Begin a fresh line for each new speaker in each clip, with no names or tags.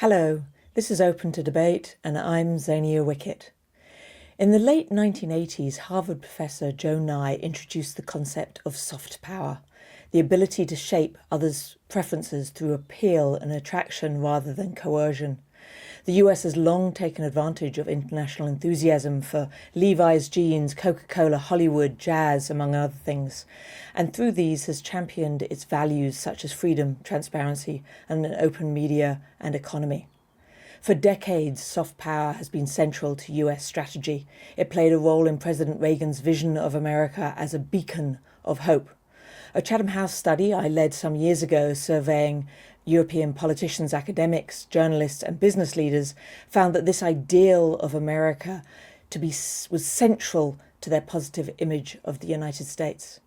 Hello, this is Open to Debate, and I'm Xenia Wickett. In the late 1980s, Harvard professor Joe Nye introduced the concept of soft power, the ability to shape others' preferences through appeal and attraction rather than coercion. The US has long taken advantage of international enthusiasm for Levi's jeans, Coca-Cola, Hollywood, jazz, among other things, and through these has championed its values such as freedom, transparency, and an open media and economy. For decades, soft power has been central to US strategy. It played a role in President Reagan's vision of America as a beacon of hope. A Chatham House study I led some years ago, surveying European politicians, academics, journalists, and business leaders, found that this ideal of America was central to their positive image of the United States.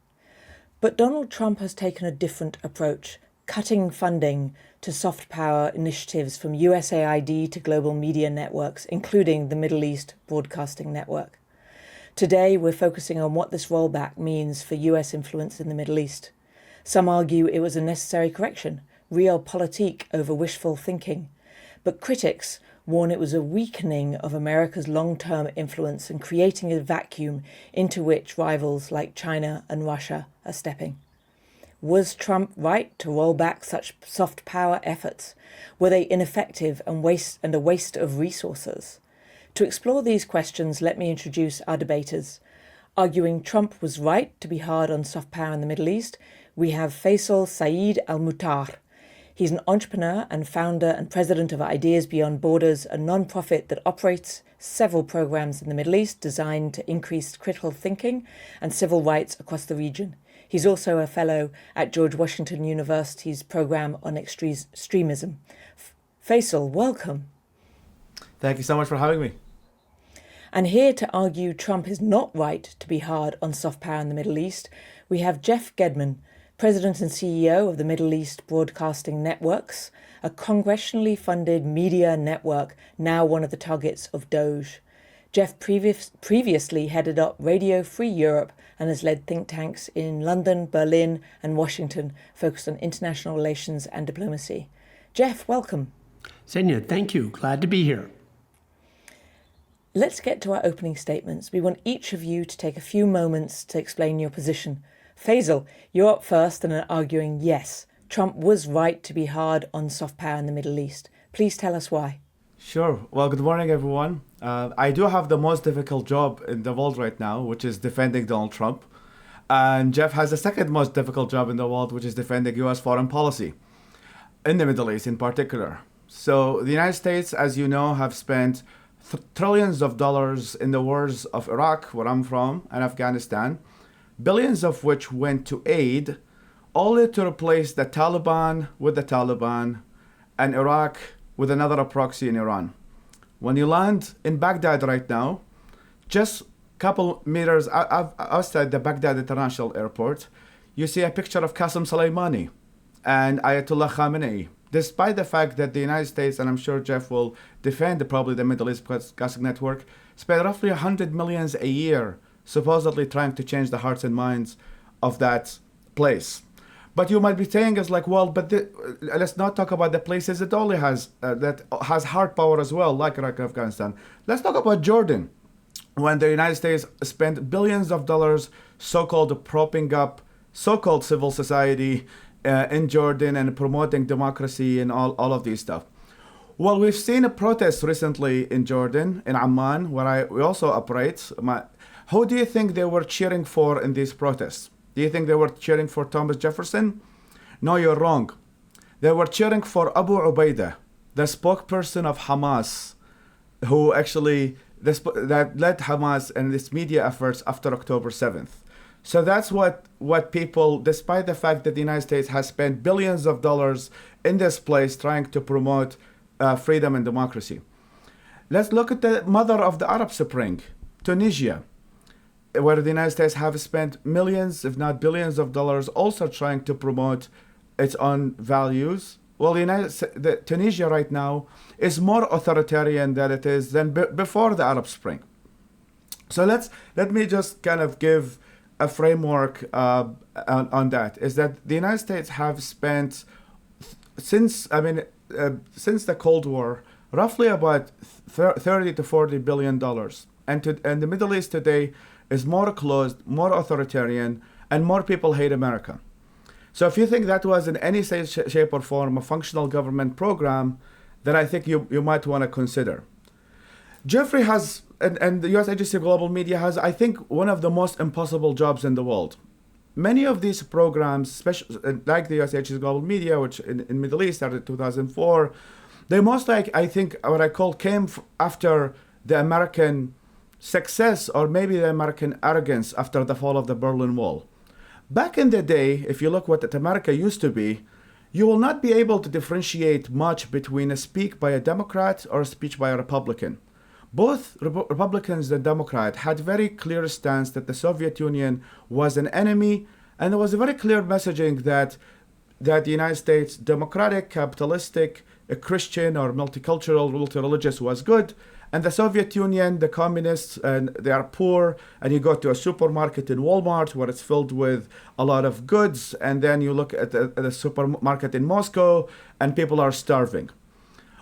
But Donald Trump has taken a different approach, cutting funding to soft power initiatives from USAID to global media networks, including the Middle East Broadcasting Network. Today, we're focusing on what this rollback means for US influence in the Middle East. Some argue it was a necessary correction, realpolitik over wishful thinking. But critics warn it was a weakening of America's long-term influence and creating a vacuum into which rivals like China and Russia are stepping. Was Trump right to roll back such soft power efforts? Were they ineffective and a waste of resources? To explore these questions, let me introduce our debaters. Arguing Trump was right to be hard on soft power in the Middle East, we have Faisal Saeed Al Mutar. He's an entrepreneur and founder and president of Ideas Beyond Borders, a non-profit that operates several programs in the Middle East designed to increase critical thinking and civil rights across the region. He's also a fellow at George Washington University's program on extremism. Faisal, welcome.
Thank you so much for having me.
And here to argue Trump is not right to be hard on soft power in the Middle East, we have Jeff Gedmin, President and CEO of the Middle East Broadcasting Networks, a congressionally funded media network now one of the targets of DOGE. Jeff previously headed up Radio Free Europe and has led think tanks in London, Berlin, and Washington focused on international relations and diplomacy. Jeff, welcome.
Xenia, thank you. Glad to be here.
Let's get to our opening statements. We want each of you to take a few moments to explain your position. Faisal, you're up first and are arguing yes, Trump was right to be hard on soft power in the Middle East. Please tell us why.
Sure. Well, good morning, everyone. I do have the most difficult job in the world right now, which is defending Donald Trump. And Jeff has the second most difficult job in the world, which is defending U.S. foreign policy, in the Middle East in particular. So the United States, as you know, have spent trillions of dollars in the wars of Iraq, where I'm from, and Afghanistan, billions of which went to aid, only to replace the Taliban with the Taliban and Iraq with another proxy in Iran. When you land in Baghdad right now, just a couple meters outside the Baghdad International Airport, you see a picture of Qasem Soleimani and Ayatollah Khamenei, despite the fact that the United States, and I'm sure Jeff will defend probably the Middle East Broadcasting Network, spend roughly $100 million a year supposedly trying to change the hearts and minds of that place. But you might be saying is like, well, but let's not talk about the places it only has that has hard power as well, like Iraq and Afghanistan. Let's talk about Jordan, when the United States spent billions of dollars so-called propping up so-called civil society in Jordan and promoting democracy and all of these stuff. Well, we've seen a protest recently in Jordan, in Amman, where we also operate. Who do you think they were cheering for in these protests? Do you think they were cheering for Thomas Jefferson? No, you're wrong. They were cheering for Abu Ubaidah, the spokesperson of Hamas, who actually that led Hamas and its media efforts after October 7th. So that's what people, despite the fact that the United States has spent billions of dollars in this place trying to promote freedom and democracy. Let's look at the mother of the Arab Spring, Tunisia, where the United States have spent millions, if not billions of dollars, also trying to promote its own values. Well, Tunisia right now is more authoritarian than it is than before the Arab Spring. So let me just kind of give a framework on that. Is that the United States have spent since since the Cold War, roughly about 30 to 40 billion dollars. And the Middle East today is more closed, more authoritarian, and more people hate America. So if you think that was in any shape or form a functional government program, then I think you might want to consider. Jeffrey has, and the U.S. Agency of Global Media has, I think, one of the most impossible jobs in the world. Many of these programs, especially like the U.S. Agency of Global Media, which in Middle East started in 2004, they most I think, what I call came after the American success or maybe the American arrogance after the fall of the Berlin Wall. Back in the day, if you look what America used to be, you will not be able to differentiate much between a speech by a Democrat or a speech by a Republican. Both Republicans and Democrats had very clear stance that the Soviet Union was an enemy, and there was a very clear messaging that the United States, democratic, capitalistic, a Christian or multicultural, multi-religious was good, and the Soviet Union, the communists, and they are poor, and you go to a supermarket in Walmart where it's filled with a lot of goods, and then you look at the supermarket in Moscow, and people are starving.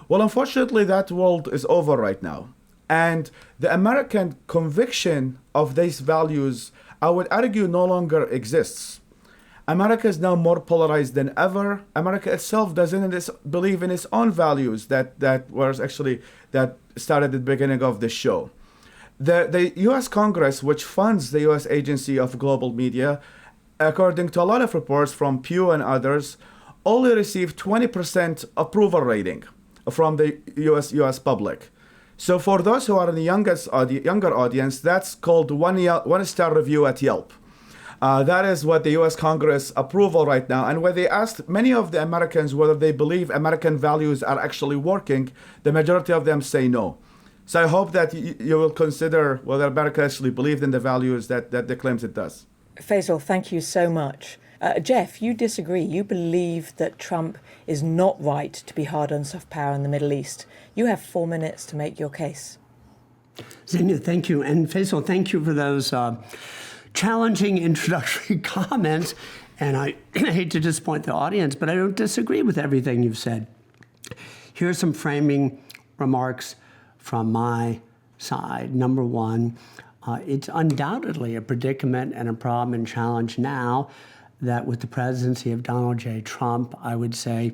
Well, unfortunately, that world is over right now. And the American conviction of these values, I would argue, no longer exists. America is now more polarized than ever. America itself doesn't believe in its own values that started at the beginning of the show. The U.S. Congress, which funds the U.S. Agency of Global Media, according to a lot of reports from Pew and others, only received 20% approval rating from the U.S. public. So for those who are in the younger audience, that's called one-star review at Yelp. That is what the U.S. Congress approval right now. And when they asked many of the Americans whether they believe American values are actually working, the majority of them say no. So I hope that you will consider whether America actually believed in the values that it claims it does.
Faisal, thank you so much. Jeff, you disagree. You believe that Trump is not right to be hard on soft power in the Middle East. You have 4 minutes to make your case.
Xenia, thank you. And Faisal, thank you for those challenging introductory comments. And I hate to disappoint the audience, but I don't disagree with everything you've said. Here are some framing remarks from my side. Number one, it's undoubtedly a predicament and a problem and challenge now that with the presidency of Donald J. Trump, I would say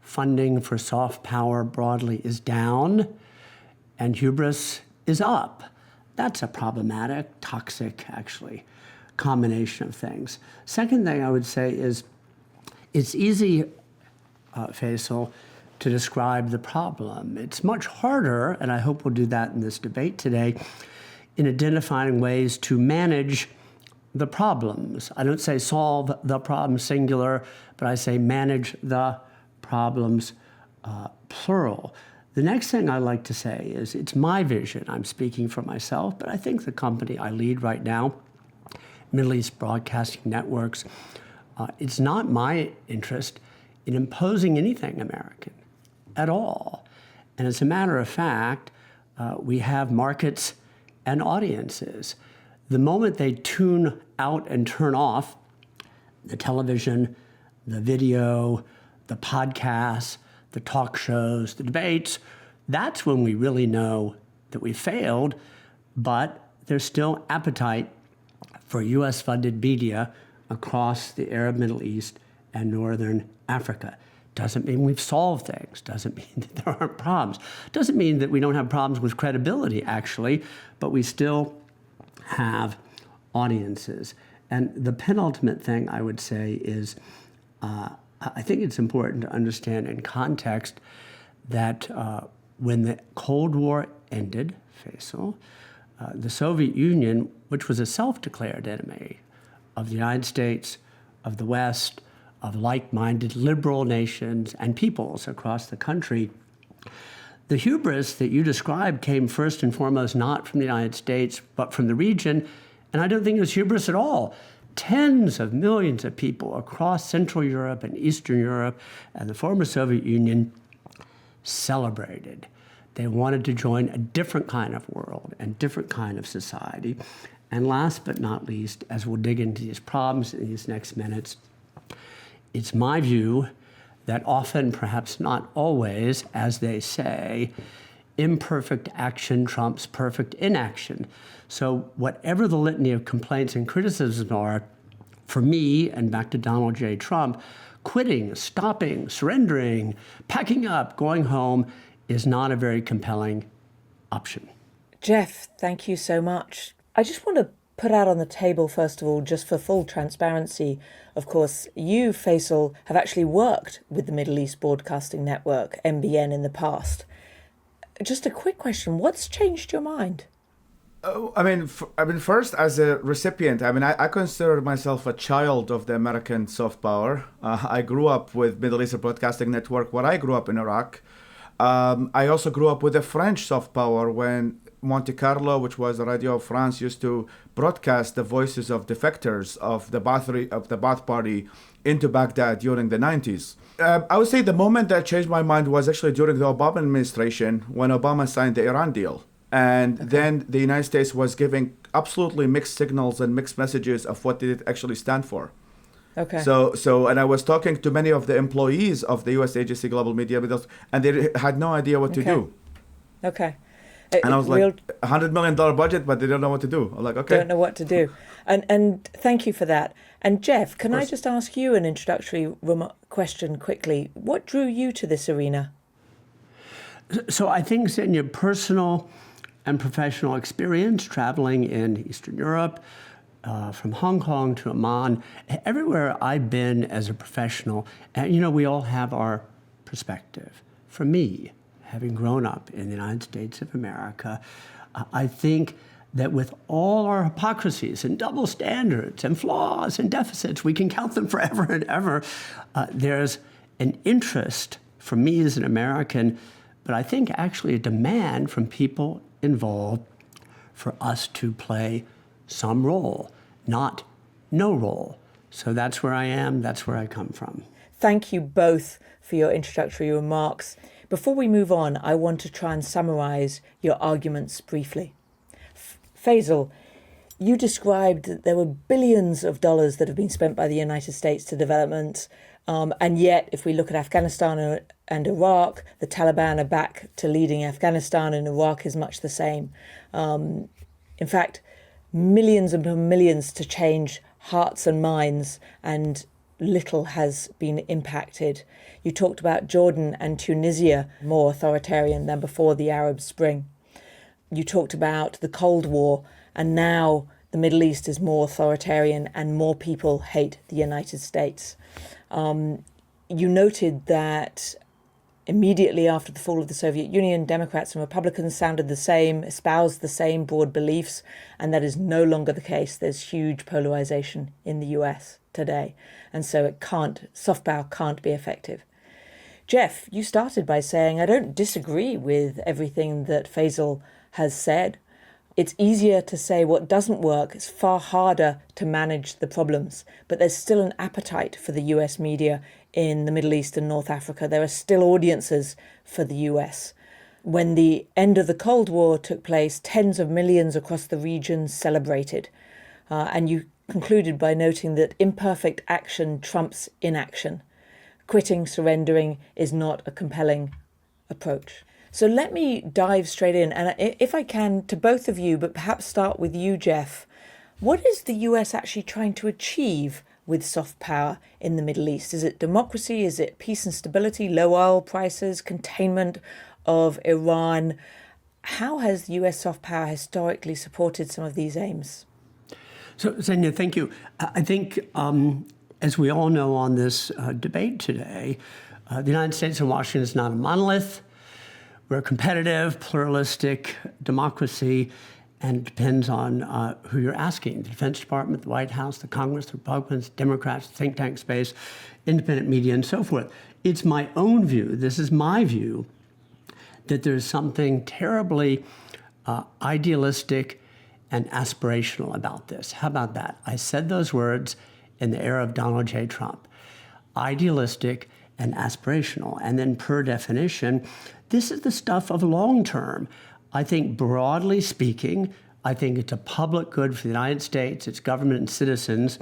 funding for soft power broadly is down and hubris is up. That's a problematic, toxic, actually, combination of things. Second thing I would say is it's easy, Faisal, to describe the problem. It's much harder, and I hope we'll do that in this debate today, in identifying ways to manage the problems. I don't say solve the problem singular, but I say manage the problems plural. The next thing I like to say is it's my vision. I'm speaking for myself, but I think the company I lead right now, Middle East Broadcasting Networks, it's not my interest in imposing anything American at all. And as a matter of fact, we have markets and audiences. The moment they tune out and turn off the television, the video, the podcasts, the talk shows, the debates, that's when we really know that we failed, but there's still appetite for U.S.-funded media across the Arab Middle East and Northern Africa. Doesn't mean we've solved things. Doesn't mean that there aren't problems. Doesn't mean that we don't have problems with credibility, actually, but we still have audiences. And the penultimate thing I would say is I think it's important to understand in context that when the Cold War ended, Faisal, the Soviet Union, which was a self-declared enemy of the United States, of the West, of like-minded liberal nations and peoples across the country, the hubris that you described came first and foremost not from the United States, but from the region. And I don't think it was hubris at all. Tens of millions of people across Central Europe and Eastern Europe and the former Soviet Union celebrated. They wanted to join a different kind of world and different kind of society. And last but not least, as we'll dig into these problems in these next minutes, it's my view that often, perhaps not always, as they say, imperfect action trumps perfect inaction. So whatever the litany of complaints and criticisms are, for me, and back to Donald J. Trump, quitting, stopping, surrendering, packing up, going home is not a very compelling option.
Jeff, thank you so much. I just want to put out on the table, first of all, just for full transparency, of course, you, Faisal, have actually worked with the Middle East Broadcasting Network, MBN, in the past. Just a quick question, what's changed your mind?
First, as a recipient, I consider myself a child of the American soft power. I grew up with Middle East Broadcasting Network when I grew up in Iraq. I also grew up with the French soft power when Monte Carlo, which was the Radio France, used to broadcast the voices of defectors of the Ba'ath Party into Baghdad during the 90s. I would say the moment that changed my mind was actually during the Obama administration, when Obama signed the Iran deal. And then the United States was giving absolutely mixed signals and mixed messages of what did it actually stand for.
Okay.
And I was talking to many of the employees of the U.S. Agency Global Media, and they had no idea what to do.
Okay.
And I was like, $100 million budget, but they don't know what to do. I'm like, okay.
Don't know what to do. And thank you for that. And Jeff, can I just ask you an introductory question quickly? What drew you to this arena?
So I think, Xenia, personal and professional experience traveling in Eastern Europe, from Hong Kong to Oman, everywhere I've been as a professional, and we all have our perspective. For me, having grown up in the United States of America, I think that with all our hypocrisies and double standards and flaws and deficits, we can count them forever and ever, there's an interest from me as an American, but I think actually a demand from people involved for us to play some role, not no role. So that's where I am, that's where I come from.
Thank you both for your introductory remarks. Before we move on, I want to try and summarize your arguments briefly. Faisal, you described that there were billions of dollars that have been spent by the United States to development, and yet if we look at Afghanistan and Iraq, the Taliban are back to leading Afghanistan, and Iraq is much the same. In fact, millions and millions to change hearts and minds, and little has been impacted. You talked about Jordan and Tunisia, more authoritarian than before the Arab Spring. You talked about the Cold War, and now the Middle East is more authoritarian and more people hate the United States. You noted that immediately after the fall of the Soviet Union, Democrats and Republicans sounded the same, espoused the same broad beliefs, and that is no longer the case. There's huge polarization in the US today, and so soft power can't be effective. Jeff, you started by saying, I don't disagree with everything that Faisal has said. It's easier to say what doesn't work. It's far harder to manage the problems. But there's still an appetite for the US media in the Middle East and North Africa. There are still audiences for the US. When the end of the Cold War took place, tens of millions across the region celebrated. And you concluded by noting that imperfect action trumps inaction. Quitting, surrendering is not a compelling approach. So let me dive straight in, and if I can, to both of you, but perhaps start with you, Jeff. What is the US actually trying to achieve with soft power in the Middle East? Is it democracy? Is it peace and stability, low oil prices, containment of Iran? How has the US soft power historically supported some of these aims?
So, Xenia, thank you. I think, as we all know on this debate today, the United States and Washington is not a monolith. We're a competitive, pluralistic democracy, and it depends on who you're asking. The Defense Department, the White House, the Congress, the Republicans, Democrats, the think tank space, independent media, and so forth. It's my own view, this is my view, that there's something terribly idealistic and aspirational about this. How about that? I said those words in the era of Donald J. Trump. Idealistic and aspirational. And then per definition, this is the stuff of long term. I think broadly speaking, I think it's a public good for the United States, its government and citizens,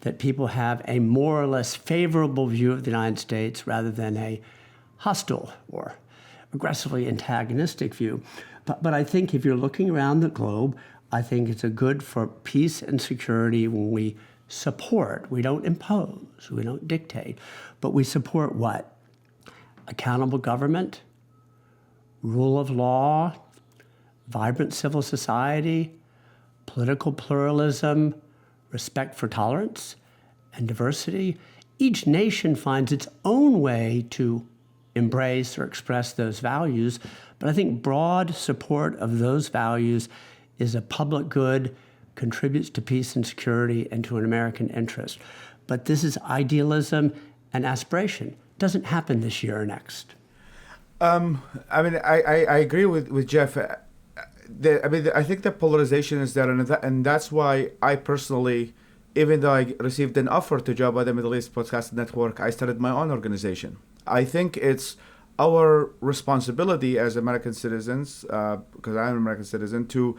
that people have a more or less favorable view of the United States rather than a hostile or aggressively antagonistic view. But I think if you're looking around the globe, I think it's a good for peace and security when we support. We don't impose, we don't dictate, but we support what? Accountable government, rule of law, vibrant civil society, political pluralism, respect for tolerance and diversity. Each nation finds its own way to embrace or express those values, but I think broad support of those values is a public good, contributes to peace and security and to an American interest. But this is idealism and aspiration. It doesn't happen this year or next.
I agree with Jeff. I think the polarization is there, and that's why I personally, even though I received an offer to join by the Middle East Podcast Network, I started my own organization. I think it's our responsibility as American citizens, because I'm an American citizen, to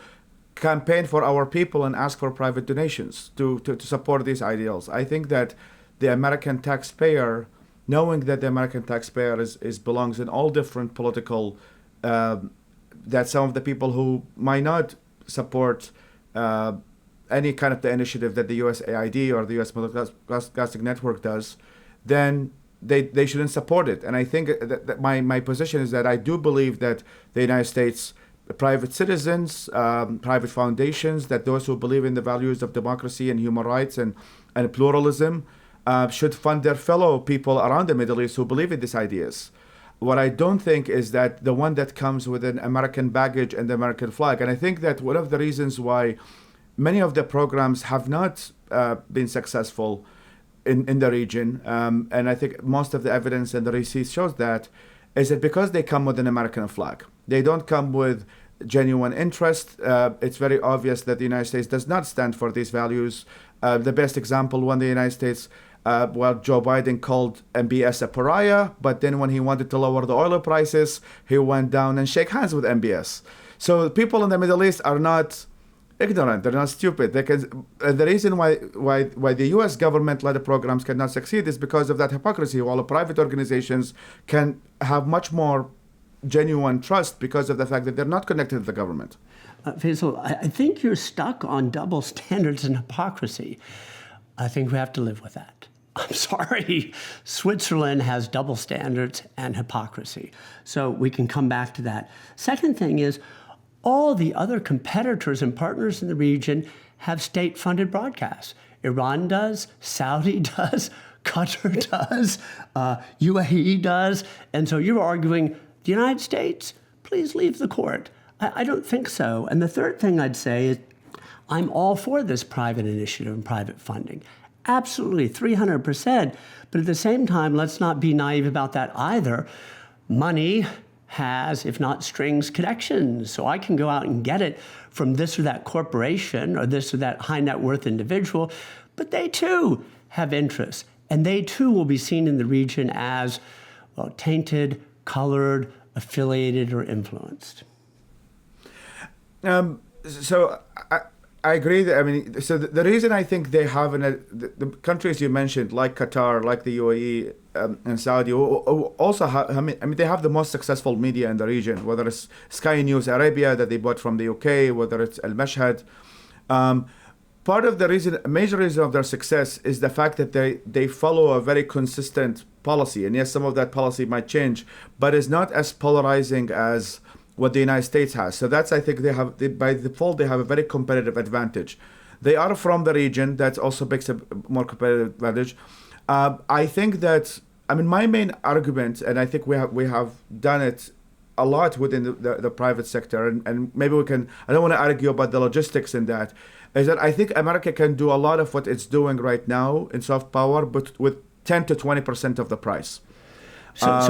campaign for our people and ask for private donations to support these ideals. I think that the American taxpayer, knowing that the American taxpayer is belongs in all different political, that some of the people who might not support any kind of the initiative that the USAID or the U.S. Broadcasting Network does, then they shouldn't support it. And I think that my position is that I do believe that the United States private citizens, private foundations, that those who believe in the values of democracy and human rights and pluralism should fund their fellow people around the Middle East who believe in these ideas. What I don't think is that the one that comes with an American baggage and the American flag. And I think that one of the reasons why many of the programs have not been successful in the region, and I think most of the evidence and the receipts shows that, is that because they come with an American flag. They don't come with genuine interest. It's very obvious that the United States does not stand for these values. The best example, when the United States, Joe Biden called MBS a pariah, but then when he wanted to lower the oil prices, he went down and shake hands with MBS. So people in the Middle East are not ignorant. They're not stupid. They can. The reason why the U.S. government-led programs cannot succeed is because of that hypocrisy. While the private organizations can have much more genuine trust because of the fact that they're not connected to the government.
Faisal, I think you're stuck on double standards and hypocrisy. I think we have to live with that. I'm sorry. Switzerland has double standards and hypocrisy. So we can come back to that. Second thing is, all the other competitors and partners in the region have state-funded broadcasts. Iran does, Saudi does, Qatar does, UAE does. And so you're arguing, the United States, please leave the court. I don't think so. And the third thing I'd say is, I'm all for this private initiative and private funding. Absolutely, 300%. But at the same time, let's not be naive about that either. Money has, if not strings, connections. So I can go out and get it from this or that corporation or this or that high net worth individual, but they too have interests. And they too will be seen in the region as, well, tainted, colored, affiliated, or influenced.
So I agree that, so the reason I think they have, the countries you mentioned, like Qatar, like the UAE and Saudi, also have, they have the most successful media in the region, whether it's Sky News Arabia that they bought from the UK, whether it's Al Mashhad. Part of the reason, a major reason of their success is the fact that they follow a very consistent policy. And yes, some of that policy might change, but it's not as polarizing as what the United States has. So that's, I think by default, they have a very competitive advantage. They are from the region. That also makes a more competitive advantage. I think that, my main argument, and I think we have done it a lot within the private sector, and maybe we can, I don't want to argue about the logistics in that, is that I think America can do a lot of what it's doing right now in soft power, but with 10 to 20% of the price.
Sorry.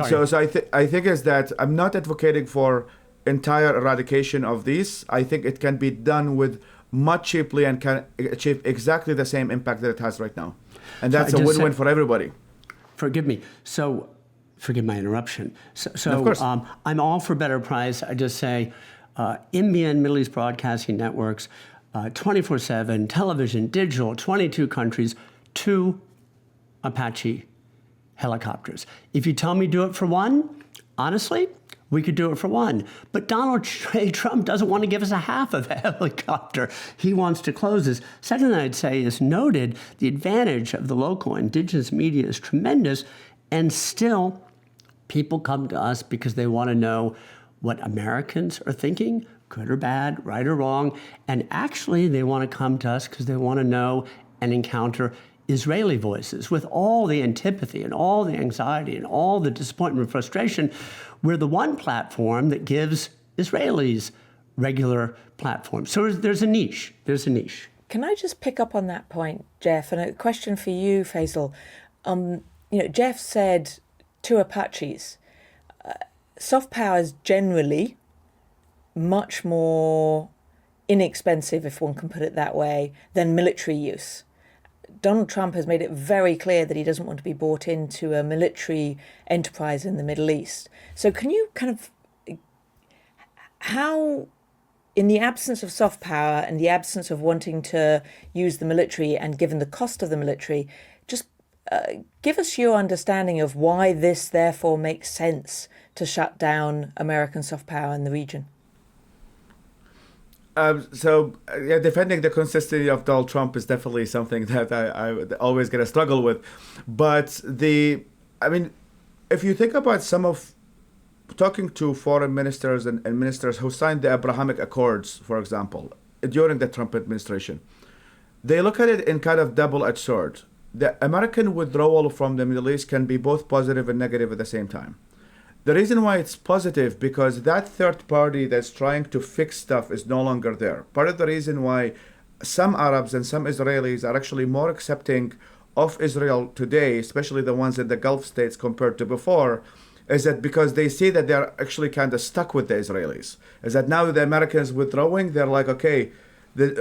So I think is that I'm not advocating for entire eradication of these. I think it can be done with much cheaply and can achieve exactly the same impact that it has right now. And that's a win-win for everybody.
Forgive me. So, forgive my interruption. So
of course.
I'm all for better price. I just say, Indian Middle East Broadcasting Networks, 24/7, television, digital, 22 countries, 2 Apache helicopters. If you tell me do it for one, honestly, we could do it for one. But Donald J. Trump doesn't want to give us a half of a helicopter. He wants to close this. Second thing I'd say is noted the advantage of the local indigenous media is tremendous, and still people come to us because they want to know what Americans are thinking, good or bad, right or wrong. And actually, they want to come to us because they want to know and encounter Israeli voices. With all the antipathy and all the anxiety and all the disappointment and frustration, we're the one platform that gives Israelis regular platforms. So there's a niche. There's a niche.
Can I just pick up on that point, Jeff? And a question for you, Faisal. Jeff said 2 Apaches. Soft power is generally much more inexpensive, if one can put it that way, than military use. Donald Trump has made it very clear that he doesn't want to be bought into a military enterprise in the Middle East. So can you kind of, how, in the absence of soft power and the absence of wanting to use the military and given the cost of the military, just give us your understanding of why this therefore makes sense to shut down American soft power in the region?
Defending the consistency of Donald Trump is definitely something that I always going to struggle with. But if you think about some of talking to foreign ministers and ministers who signed the Abrahamic Accords, for example, during the Trump administration, they look at it in kind of double-edged sword. The American withdrawal from the Middle East can be both positive and negative at the same time. The reason why it's positive, because that third party that's trying to fix stuff is no longer there. Part of the reason why some Arabs and some Israelis are actually more accepting of Israel today, especially the ones in the Gulf states compared to before, is that because they see that they're actually kind of stuck with the Israelis. Is that now the Americans withdrawing, they're like, okay,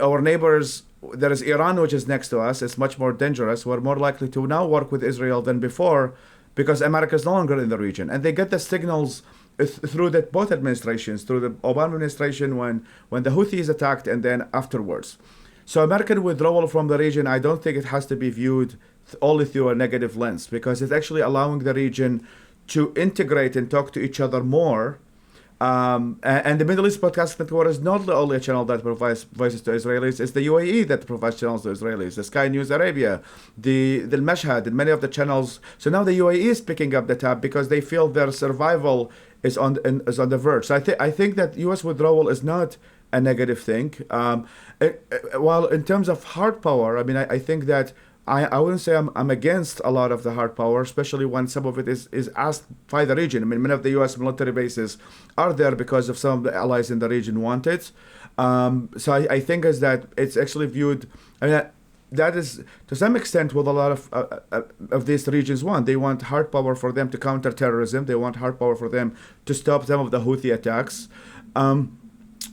our neighbors, there is Iran, which is next to us. It's much more dangerous. We're more likely to now work with Israel than before, because America is no longer in the region. And they get the signals through both administrations, through the Obama administration when the Houthis attacked and then afterwards. So American withdrawal from the region, I don't think it has to be viewed only through a negative lens, because it's actually allowing the region to integrate and talk to each other more. And the Middle East Podcast Network is not the only channel that provides voices to Israelis. It's the UAE that provides channels to Israelis, the Sky News Arabia, the Mashhad, and many of the channels. So now the UAE is picking up the tab because they feel their survival is on the verge. So I think that U.S. withdrawal is not a negative thing. While in terms of hard power, I think that I wouldn't say I'm against a lot of the hard power, especially when some of it is asked by the region. Many of the U.S. military bases are there because of some of the allies in the region want it. So I think is that it's actually viewed, that is to some extent what a lot of these regions want. They want hard power for them to counter terrorism. They want hard power for them to stop some of the Houthi attacks. And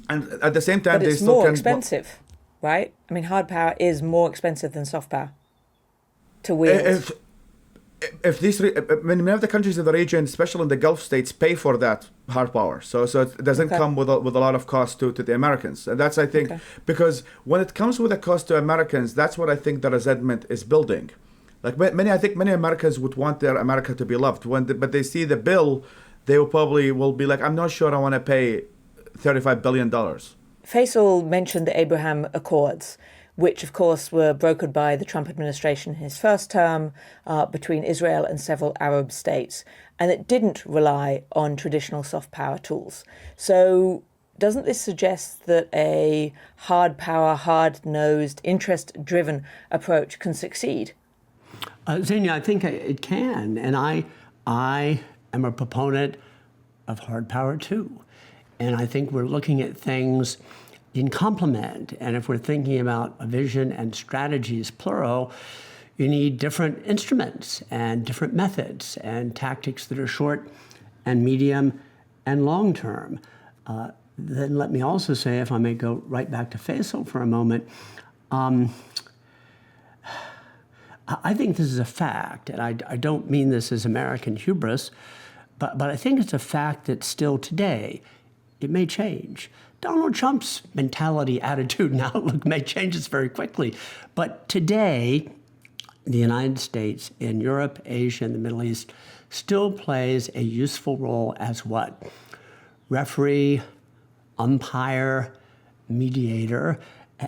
at the same time,
but it's more expensive, right? Hard power is more expensive than soft power to wield. If many of the countries in the region, especially in the Gulf states, pay for that hard power, so it doesn't come with a lot of cost to the Americans, and that's I think because when it comes with a cost to Americans, that's what I think the resentment is building. Like many Americans would want their America to be loved, but they see the bill, they will be like, I'm not sure I want to pay $35 billion. Faisal mentioned the Abraham Accords, which of course were brokered by the Trump administration in his first term between Israel and several Arab states. And it didn't rely on traditional soft power tools. So doesn't this suggest that a hard power, hard-nosed, interest-driven approach can succeed?
Xenia, I think it can. And I am a proponent of hard power too. And I think we're looking at things in complement. And if we're thinking about a vision and strategies, plural, you need different instruments and different methods and tactics that are short and medium and long term. Then let me also say, if I may go right back to Faisal for a moment, I think this is a fact, and I don't mean this as American hubris, but I think it's a fact that still today, it may change, Donald Trump's mentality, attitude, and outlook may change this very quickly. But today, the United States in Europe, Asia, and the Middle East still plays a useful role as what? Referee, umpire, mediator.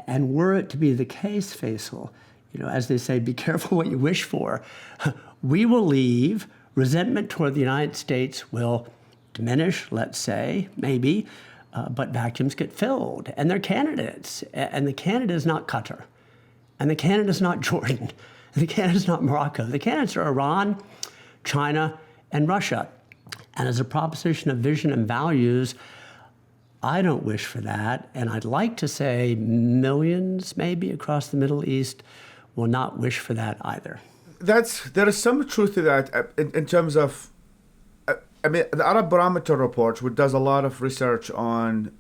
And were it to be the case, Faisal, as they say, be careful what you wish for. We will leave. Resentment toward the United States will diminish, let's say, maybe, but vacuums get filled. And they're candidates. And the candidate is not Qatar. And the candidate is not Jordan. And the candidate is not Morocco. The candidates are Iran, China, and Russia. And as a proposition of vision and values, I don't wish for that. And I'd like to say millions, maybe, across the Middle East will not wish for that either.
There is some truth to that in terms of, the Arab Barometer report, which does a lot of research on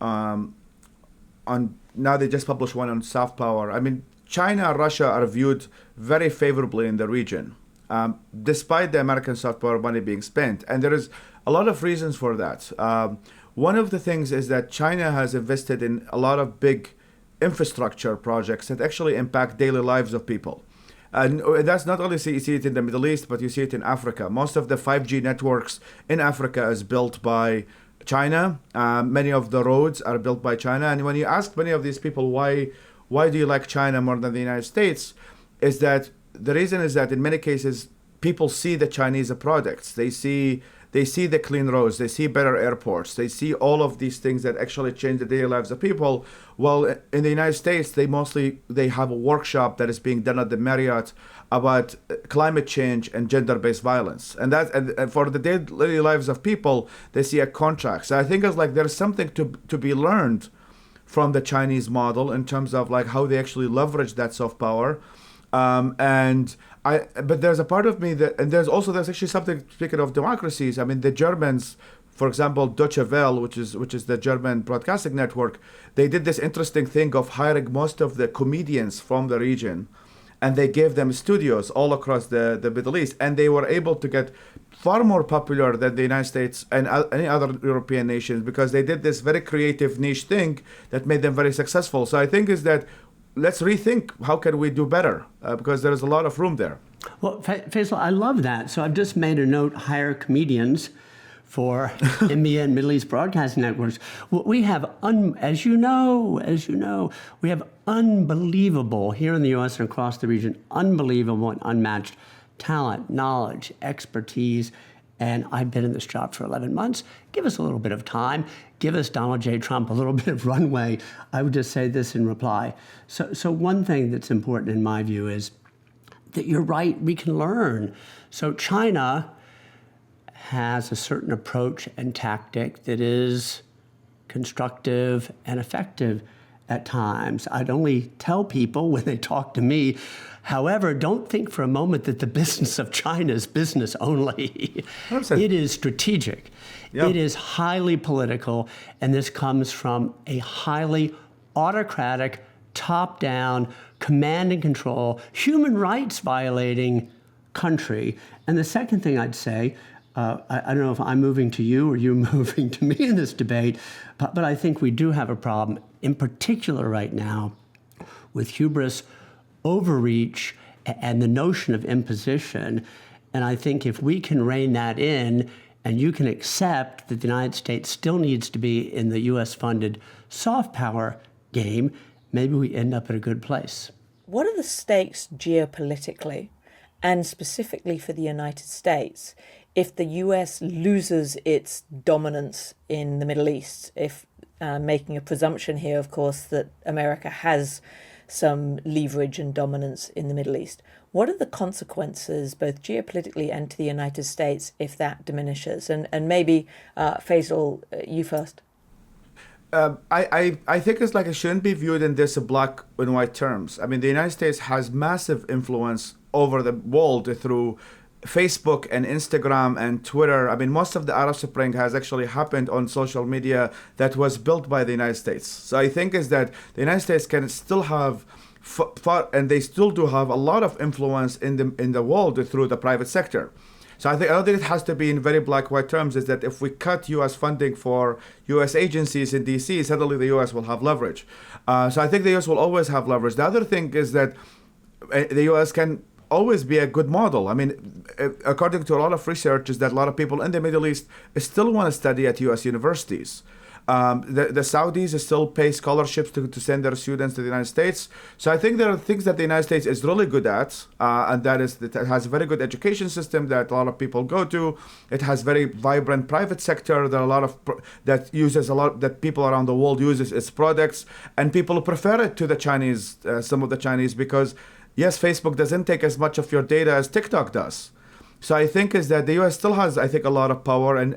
now they just published one on soft power. China and Russia are viewed very favorably in the region, despite the American soft power money being spent. And there is a lot of reasons for that. One of the things is that China has invested in a lot of big infrastructure projects that actually impact daily lives of people. And that's not only you see it in the Middle East, but you see it in Africa. Most of the 5G networks in Africa is built by China. Many of the roads are built by China. And when you ask many of these people why do you like China more than the United States, is that the reason is that in many cases people see the Chinese products. They see the clean roads, they see better airports, they see all of these things that actually change the daily lives of people. Well, in the United States, they have a workshop that is being done at the Marriott about climate change and gender-based violence, and for the daily lives of people, they see a contract. So I think it's like there's something to be learned from the Chinese model in terms of like how they actually leverage that soft power. But there's a part of me there's actually something, speaking of democracies, the Germans, for example, Deutsche Welle, which is the German broadcasting network, they did this interesting thing of hiring most of the comedians from the region, and they gave them studios all across the Middle East, and they were able to get far more popular than the United States and any other European nations because they did this very creative niche thing that made them very successful. So I think is that let's rethink how can we do better because there is a lot of room there.
Well, Faisal, I love that. So I've just made a note, hire comedians for EMEA and Middle East broadcasting networks. We have, as you know, we have unbelievable, here in the U.S. and across the region, unbelievable and unmatched talent, knowledge, expertise. And I've been in this job for 11 months. Give us a little bit of time. Give us Donald J. Trump a little bit of runway. I would just say this in reply. So one thing that's important in my view is that you're right, we can learn. So China has a certain approach and tactic that is constructive and effective at times. I'd only tell people when they talk to me, however, don't think for a moment that the business of China is business only. 100%. It is strategic. Yep. It is highly political, and this comes from a highly autocratic, top-down, command and control, human rights violating country. And the second thing I'd say, I don't know if I'm moving to you or you moving to me in this debate, but I think we do have a problem, in particular right now, with hubris, overreach, and the notion of imposition. And I think if we can rein that in, and you can accept that the United States still needs to be in the U.S.-funded soft power game, maybe we end up at a good place.
What are the stakes geopolitically, and specifically for the United States, if the US loses its dominance in the Middle East? If making a presumption here, of course, that America has some leverage and dominance in the Middle East. What are the consequences, both geopolitically and to the United States, if that diminishes? And maybe, Faisal, you first.
I think it's like it shouldn't be viewed in this black and white terms. The United States has massive influence over the world through Facebook and Instagram and Twitter. Most of the Arab Spring has actually happened on social media that was built by the United States. So I think is that the United States can still have and they still do have a lot of influence in the world through the private sector. So I don't think it has to be in very black-white terms, is that if we cut U.S. funding for U.S. agencies in D.C., suddenly the U.S. will have leverage. So I think the U.S. will always have leverage. The other thing is that the U.S. can always be a good model. I mean, according to a lot of research, is that a lot of people in the Middle East still want to study at U.S. universities. The Saudis still pay scholarships to send their students to the United States. So I think there are things that the United States is really good at, and that is that it has a very good education system that a lot of people go to. It has very vibrant private sector. There are a lot of that people around the world uses its products, and people prefer it to the Chinese, some of the Chinese, because yes, Facebook doesn't take as much of your data as TikTok does. So I think is that the U.S. still has, I think, a lot of power, and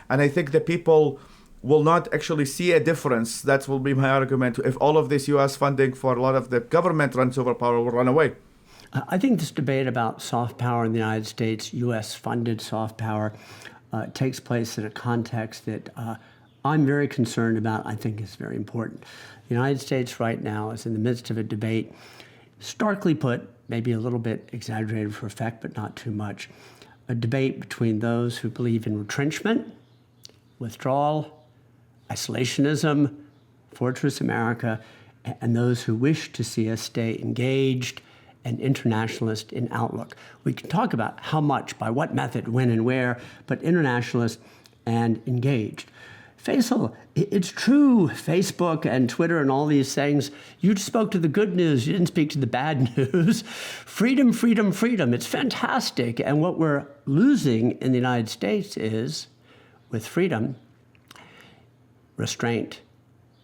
I think the people will not actually see a difference. That will be my argument. If all of this U.S. funding for a lot of the government runs over power will run away.
I think this debate about soft power in the United States, U.S.-funded soft power, takes place in a context that I'm very concerned about. I think is very important. The United States right now is in the midst of a debate, starkly put, maybe a little bit exaggerated for effect, but not too much, a debate between those who believe in retrenchment, withdrawal, isolationism, Fortress America, and those who wish to see us stay engaged and internationalist in outlook. We can talk about how much, by what method, when and where, but internationalist and engaged. Faisal, it's true, Facebook and Twitter and all these things, you spoke to the good news, you didn't speak to the bad news. Freedom, freedom, freedom, it's fantastic. And what we're losing in the United States is, with freedom, restraint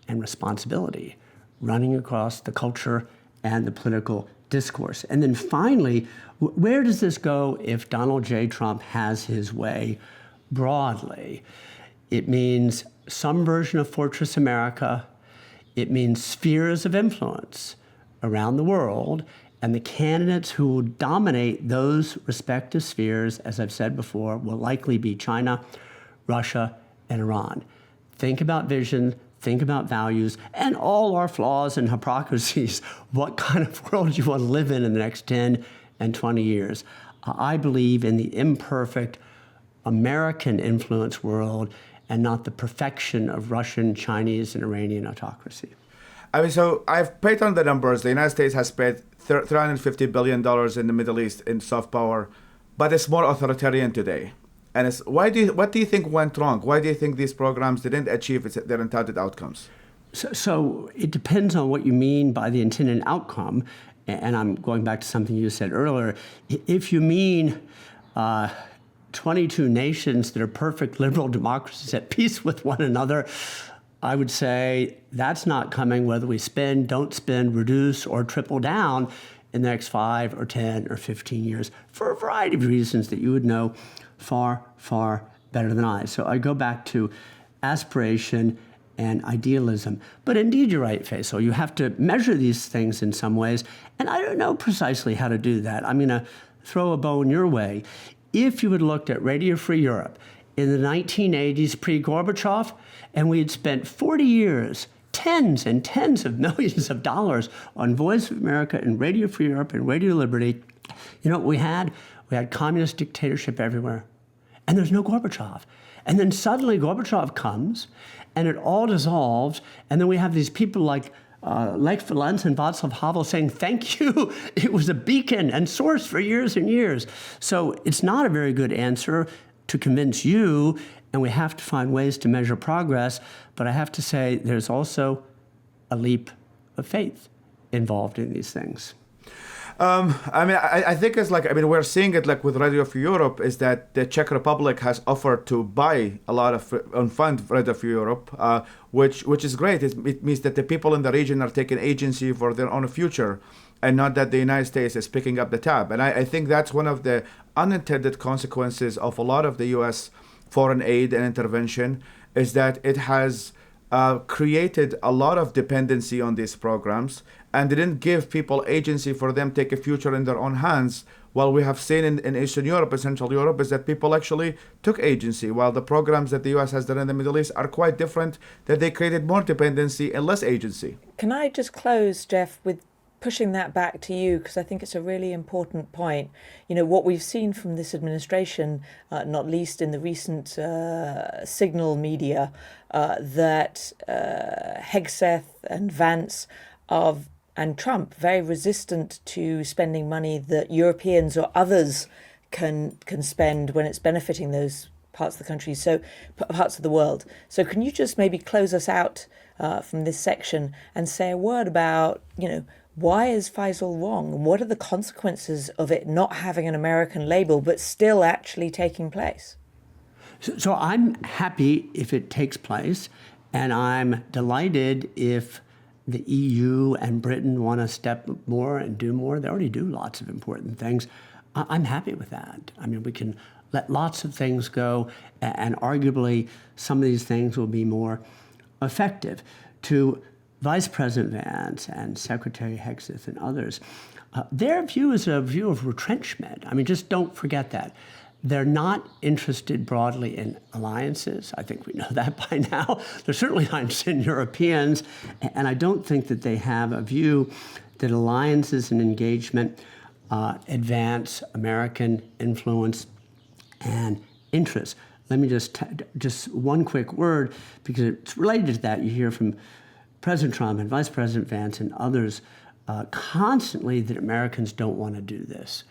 and responsibility running across the culture and the political discourse. And then finally, where does this go if Donald J. Trump has his way broadly? It means some version of Fortress America. It means spheres of influence around the world, and the candidates who will dominate those respective spheres, as I've said before, will likely be China, Russia, and Iran. Think about vision, think about values, and all our flaws and hypocrisies. What kind of world you want to live in the next 10 and 20 years? I believe in the imperfect American influence world and not the perfection of Russian, Chinese, and Iranian autocracy.
I mean, so I've paid on the numbers. The United States has spent $350 billion in the Middle East in soft power, but it's more authoritarian today. And what do you think went wrong? Why do you think these programs didn't achieve their intended outcomes?
So it depends on what you mean by the intended outcome. And I'm going back to something you said earlier. If you mean 22 nations that are perfect liberal democracies at peace with one another, I would say that's not coming whether we spend, don't spend, reduce, or triple down in the next 5 or 10 or 15 years for a variety of reasons that you would know far, far better than I. So I go back to aspiration and idealism. But indeed, you're right, Faisal. You have to measure these things in some ways. And I don't know precisely how to do that. I'm going to throw a bone your way. If you had looked at Radio Free Europe in the 1980s pre-Gorbachev, and we had spent 40 years, tens and tens of millions of dollars on Voice of America and Radio Free Europe and Radio Liberty, you know what we had? We had communist dictatorship everywhere. And there's no Gorbachev. And then suddenly Gorbachev comes, and it all dissolves, and then we have these people like Lech Walesa and Václav Havel saying, thank you, it was a beacon and source for years and years. So it's not a very good answer to convince you, and we have to find ways to measure progress, but I have to say there's also a leap of faith involved in these things.
I think it's like, we're seeing it like with Radio Free Europe, is that the Czech Republic has offered to buy a lot of unfund Radio Free Europe, which is great. It means that the people in the region are taking agency for their own future, and not that the United States is picking up the tab. And I think that's one of the unintended consequences of a lot of the U.S. foreign aid and intervention, is that it has created a lot of dependency on these programs, and didn't give people agency for them to take a future in their own hands. What we have seen in Eastern Europe and Central Europe is that people actually took agency, while the programs that the U.S. has done in the Middle East are quite different, that they created more dependency and less agency.
Can I just close, Jeff, with pushing that back to you because I think it's a really important point. What we've seen from this administration, not least in the recent signal media, that Hegseth and Vance and Trump very resistant to spending money that Europeans or others can spend when it's benefiting those parts of the country, so parts of the world. So can you just maybe close us out from this section and say a word about, why is Faisal wrong? And what are the consequences of it not having an American label but still actually taking place?
So I'm happy if it takes place, and I'm delighted if the EU and Britain want to step more and do more. They already do lots of important things. I'm happy with that. I mean, we can let lots of things go, and arguably some of these things will be more effective. To Vice President Vance and Secretary Hegseth and others, their view is a view of retrenchment. I mean, just don't forget that. They're not interested broadly in alliances. I think we know that by now. They're certainly not interested in Europeans, and I don't think that they have a view that alliances and engagement advance American influence and interests. Let me just one quick word, because it's related to that. You hear from President Trump and Vice President Vance and others constantly that Americans don't want to do this.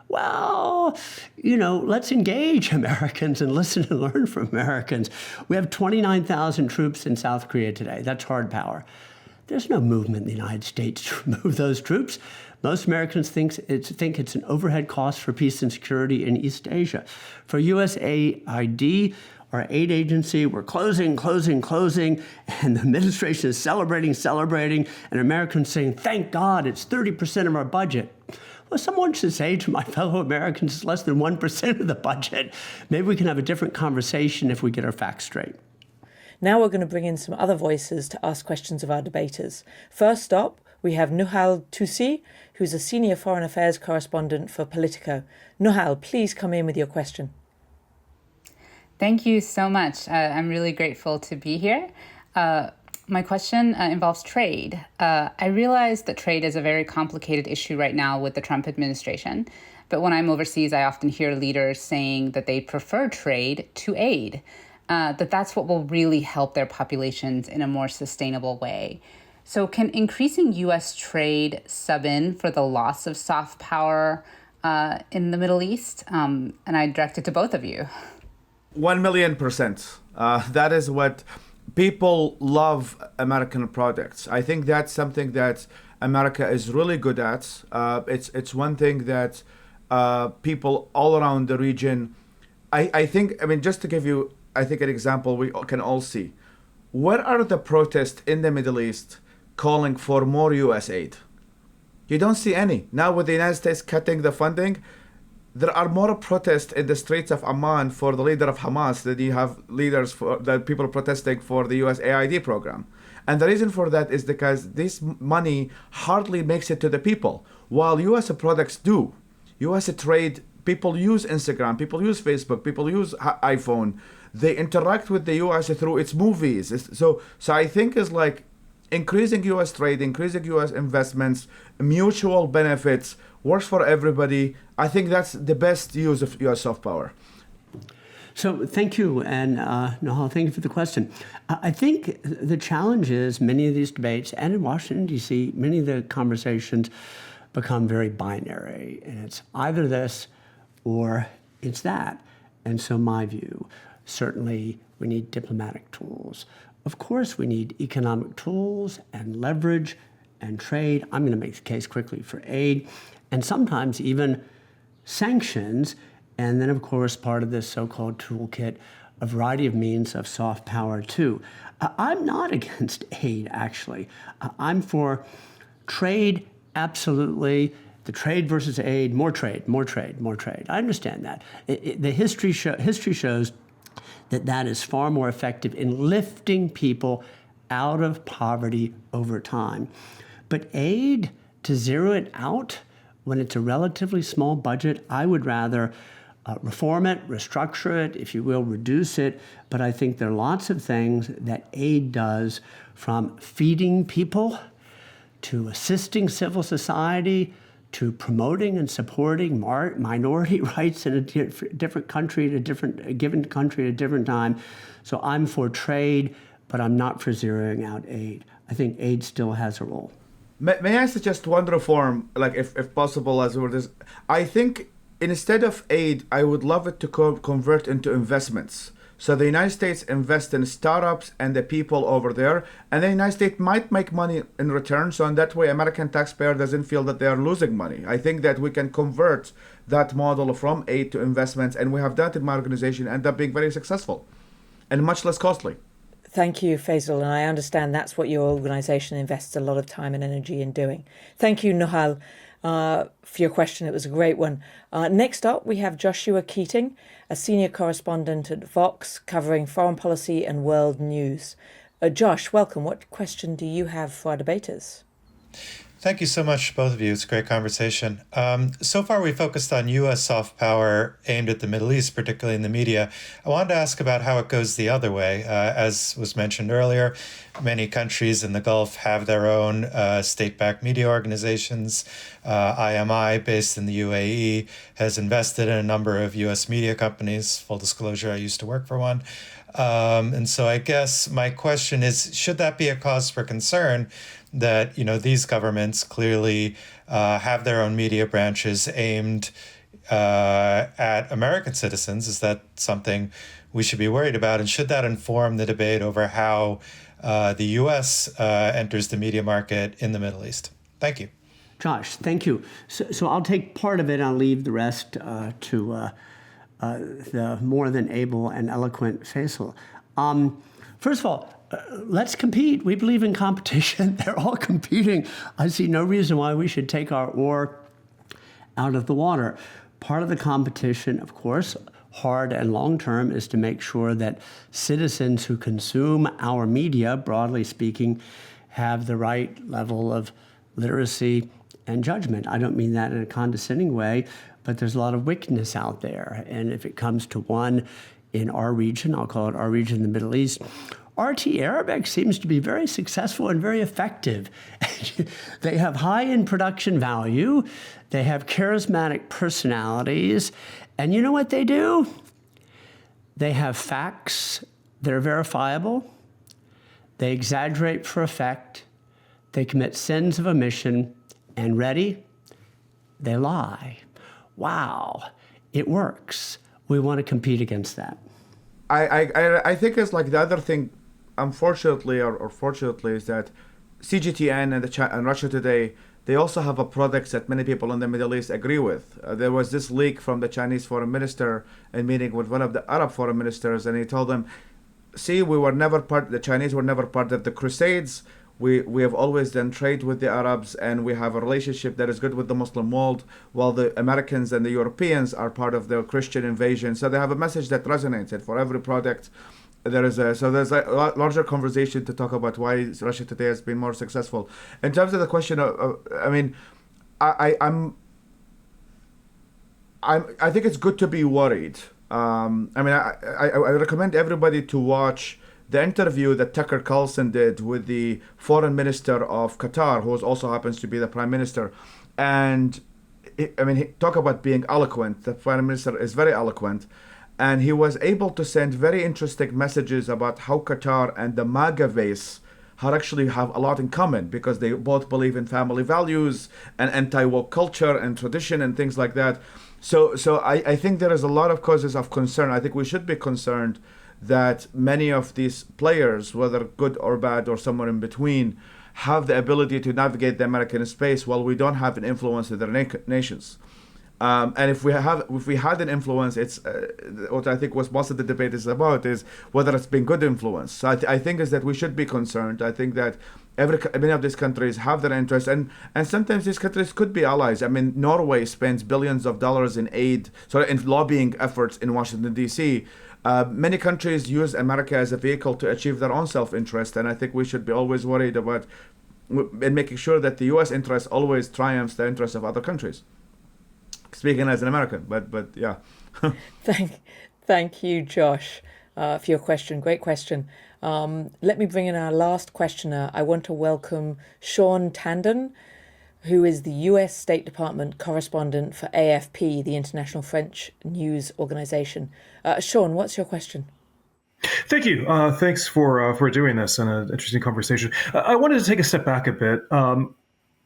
Well, let's engage Americans and listen and learn from Americans. We have 29,000 troops in South Korea today. That's hard power. There's no movement in the United States to remove those troops. Most Americans think it's an overhead cost for peace and security in East Asia. For USAID, our aid agency, we're closing, and the administration is celebrating, and Americans saying, thank God, it's 30% of our budget. Well, someone should say to my fellow Americans, it's less than 1% of the budget. Maybe we can have a different conversation if we get our facts straight.
Now we're going to bring in some other voices to ask questions of our debaters. First up, we have Nahal Toosi, who's a senior foreign affairs correspondent for Politico. Nahal, please come in with your question.
Thank you so much. I'm really grateful to be here. My question involves trade. I realize that trade is a very complicated issue right now with the Trump administration. But when I'm overseas, I often hear leaders saying that they prefer trade to aid, that's what will really help their populations in a more sustainable way. So can increasing U.S. trade sub in for the loss of soft power in the Middle East? And I direct it to both of you.
1,000,000%. That is what people love American products. I think that's something that America is really good at. It's one thing that people all around the region, I think, just to give you, I think an example we can all see. What are the protests in the Middle East calling for more U.S. aid? You don't see any. Now with the United States cutting the funding, there are more protests in the streets of Amman for the leader of Hamas than you have people protesting for the USAID program. And the reason for that is because this money hardly makes it to the people, while U.S. products do. U.S. trade, people use Instagram, people use Facebook, people use iPhone. They interact with the U.S. through its movies. So I think it's like increasing U.S. trade, increasing U.S. investments, mutual benefits, works for everybody. I think that's the best use of U.S. soft power.
So thank you, and Nahal, thank you for the question. I think the challenge is many of these debates, and in Washington, D.C., many of the conversations become very binary, and it's either this or it's that. And so my view, certainly we need diplomatic tools. Of course, we need economic tools and leverage and trade. I'm going to make the case quickly for aid, and sometimes even sanctions. And then, of course, part of this so-called toolkit, a variety of means of soft power, too. I'm not against aid, actually. I'm for trade, absolutely. The trade versus aid, more trade. I understand that. The history shows that is far more effective in lifting people out of poverty over time. But aid, to zero it out when it's a relatively small budget, I would rather reform it, restructure it, if you will, reduce it. But I think there are lots of things that aid does, from feeding people to assisting civil society, to promoting and supporting minority rights in a different country, a given country at a different time. So I'm for trade, but I'm not for zeroing out aid. I think aid still has a role.
May I suggest one reform, like if possible, as we're this? I think instead of aid, I would love it to convert into investments. So the United States invest in startups and the people over there, and the United States might make money in return. So in that way, American taxpayer doesn't feel that they are losing money. I think that we can convert that model from aid to investments, and we have done it in my organization, end up being very successful and much less costly.
Thank you, Faisal, and I understand that's what your organisation invests a lot of time and energy in doing. Thank you, Nahal, for your question. It was a great one. Next up, we have Joshua Keating, a senior correspondent at Vox, covering foreign policy and world news. Josh, welcome. What question do you have for our debaters?
Thank you so much, both of you. It's a great conversation. So far, we focused on U.S. soft power aimed at the Middle East, particularly in the media. I wanted to ask about how it goes the other way. As was mentioned earlier, many countries in the Gulf have their own state-backed media organizations. IMI, based in the UAE, has invested in a number of U.S. media companies. Full disclosure, I used to work for one. And so I guess my question is, should that be a cause for concern that, these governments clearly have their own media branches aimed at American citizens? Is that something we should be worried about? And should that inform the debate over how the U.S. enters the media market in the Middle East? Thank you.
Josh, thank you. So I'll take part of it. I'll leave the rest to the more than able and eloquent Faisal. First of all, let's compete. We believe in competition. They're all competing. I see no reason why we should take our oar out of the water. Part of the competition, of course, hard and long term, is to make sure that citizens who consume our media, broadly speaking, have the right level of literacy and judgment. I don't mean that in a condescending way, but there's a lot of wickedness out there. And if it comes to one in our region, I'll call it our region, the Middle East, RT Arabic seems to be very successful and very effective. They have high in production value. They have charismatic personalities. And you know what they do? They have facts that are verifiable. They exaggerate for effect. They commit sins of omission. And ready? They lie. Wow, it works. We want to compete against that.
I think it's like the other thing, unfortunately or fortunately, is that CGTN and Russia Today, they also have a product that many people in the Middle East agree with. There was this leak from the Chinese foreign minister in meeting with one of the Arab foreign ministers, and he told them, see, the Chinese were never part of the Crusades. We have always done trade with the Arabs, and we have a relationship that is good with the Muslim world, while the Americans and the Europeans are part of the Christian invasion. So they have a message that resonates, and for every product, there's a larger conversation to talk about why Russia Today has been more successful. In terms of the question I think it's good to be worried. I recommend everybody to watch the interview that Tucker Carlson did with the foreign minister of Qatar, who also happens to be the prime minister. And he talk about being eloquent. The prime minister is very eloquent. And he was able to send very interesting messages about how Qatar and the MAGA base actually have a lot in common, because they both believe in family values and anti-woke culture and tradition and things like that. So I think there is a lot of causes of concern. I think we should be concerned that many of these players, whether good or bad or somewhere in between, have the ability to navigate the American space while we don't have an influence in their nations. And if we had an influence, it's what I think was most of the debate is about, is whether it's been good influence. So I think is that we should be concerned. I think that many of these countries have their interests, and sometimes these countries could be allies. Norway spends billions of dollars in lobbying efforts in Washington, D.C. Many countries use America as a vehicle to achieve their own self-interest, and I think we should be always worried about and making sure that the U.S. interest always triumphs the interests of other countries. Speaking as an American, but yeah.
Thank you, Josh, for your question. Great question. Let me bring in our last questioner. I want to welcome Shaun Tandon, who is the US State Department correspondent for AFP, the International French News Organization. Shaun, what's your question?
Thank you. Thanks for doing this and an interesting conversation. I wanted to take a step back a bit.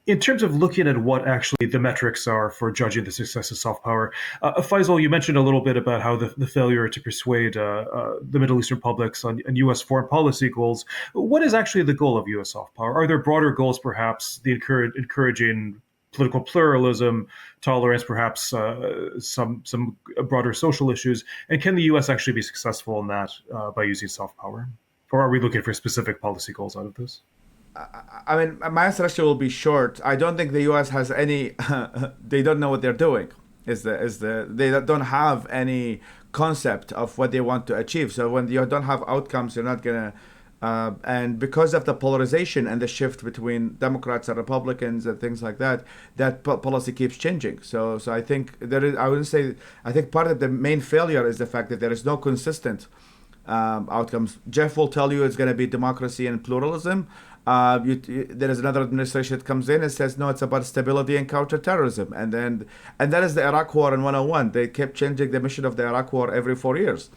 In terms of looking at what actually the metrics are for judging the success of soft power, Faisal, you mentioned a little bit about how the failure to persuade the Middle Eastern republics on U.S. foreign policy goals. What is actually the goal of U.S. soft power? Are there broader goals, perhaps, the encouraging political pluralism, tolerance, perhaps some broader social issues? And can the U.S. actually be successful in that by using soft power? Or are we looking for specific policy goals out of this?
I mean, my answer actually will be short. I don't think the U.S. has any. They don't know what they're doing. They don't have any concept of what they want to achieve. So when you don't have outcomes, you're not gonna. And because of the polarization and the shift between Democrats and Republicans and things like that, that policy keeps changing. So I think there is. I wouldn't say. I think part of the main failure is the fact that there is no consistent outcomes. Jeff will tell you it's going to be democracy and pluralism. There is another administration that comes in and says, no, it's about stability and counterterrorism. And that is the Iraq War in 101. They kept changing the mission of the Iraq War every 4 years.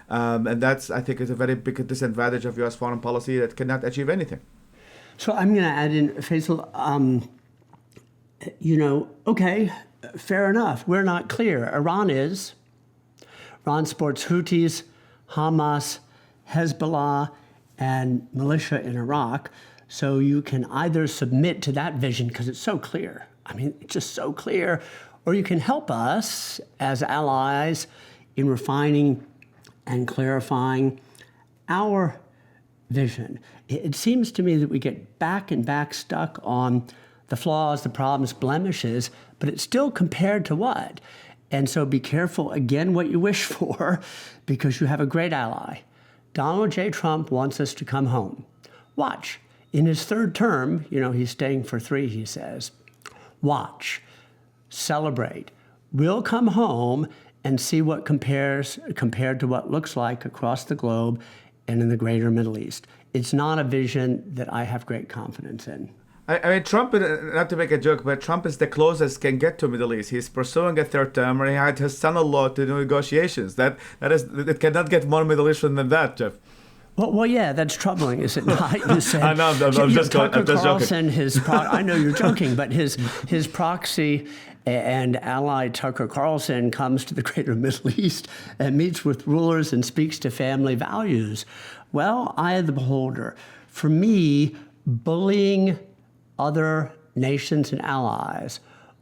And that's, I think, is a very big disadvantage of U.S. foreign policy that cannot achieve anything.
So I'm going to add in, Faisal, okay, fair enough. We're not clear. Iran is. Iran supports Houthis, Hamas, Hezbollah, and militia in Iraq. So you can either submit to that vision because it's so clear. I mean, it's just so clear. Or you can help us as allies in refining and clarifying our vision. It seems to me that we get back and back stuck on the flaws, the problems, blemishes, but it's still compared to what? And so be careful, again, what you wish for, because you have a great ally. Donald J. Trump wants us to come home. Watch. In his third term, he's staying for 3, he says. Watch. Celebrate. We'll come home and see what compared to what looks like across the globe and in the greater Middle East. It's not a vision that I have great confidence in.
I mean, Trump, not to make a joke, but Trump is the closest can get to Middle East. He's pursuing a third term, and he had his son-in-law to do negotiations. It cannot get more Middle Eastern than that, Jeff.
Well, yeah, that's troubling, is it not? You said,
I know, I'm just
Tucker Carlson,
joking.
I know you're joking, but his proxy and ally Tucker Carlson comes to the greater Middle East and meets with rulers and speaks to family values. Well, eye of the beholder. For me, bullying other nations and allies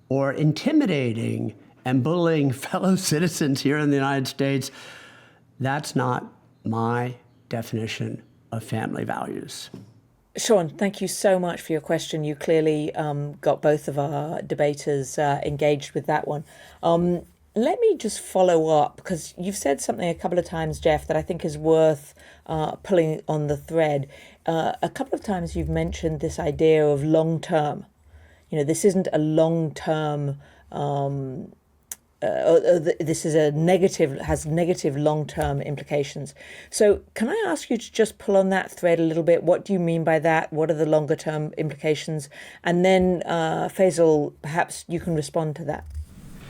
or intimidating and bullying fellow citizens here in the United States, that's not my definition of family values.
Shaun, thank you so much for your question. You clearly got both of our debaters engaged with that one. Let me just follow up, because you've said something a couple of times, Jeff, that I think is worth pulling on the thread. A couple of times you've mentioned this idea of long-term. This isn't a long-term, this is has negative long-term implications. So can I ask you to just pull on that thread a little bit? What do you mean by that? What are the longer-term implications? And then, Faisal, perhaps you can respond to that.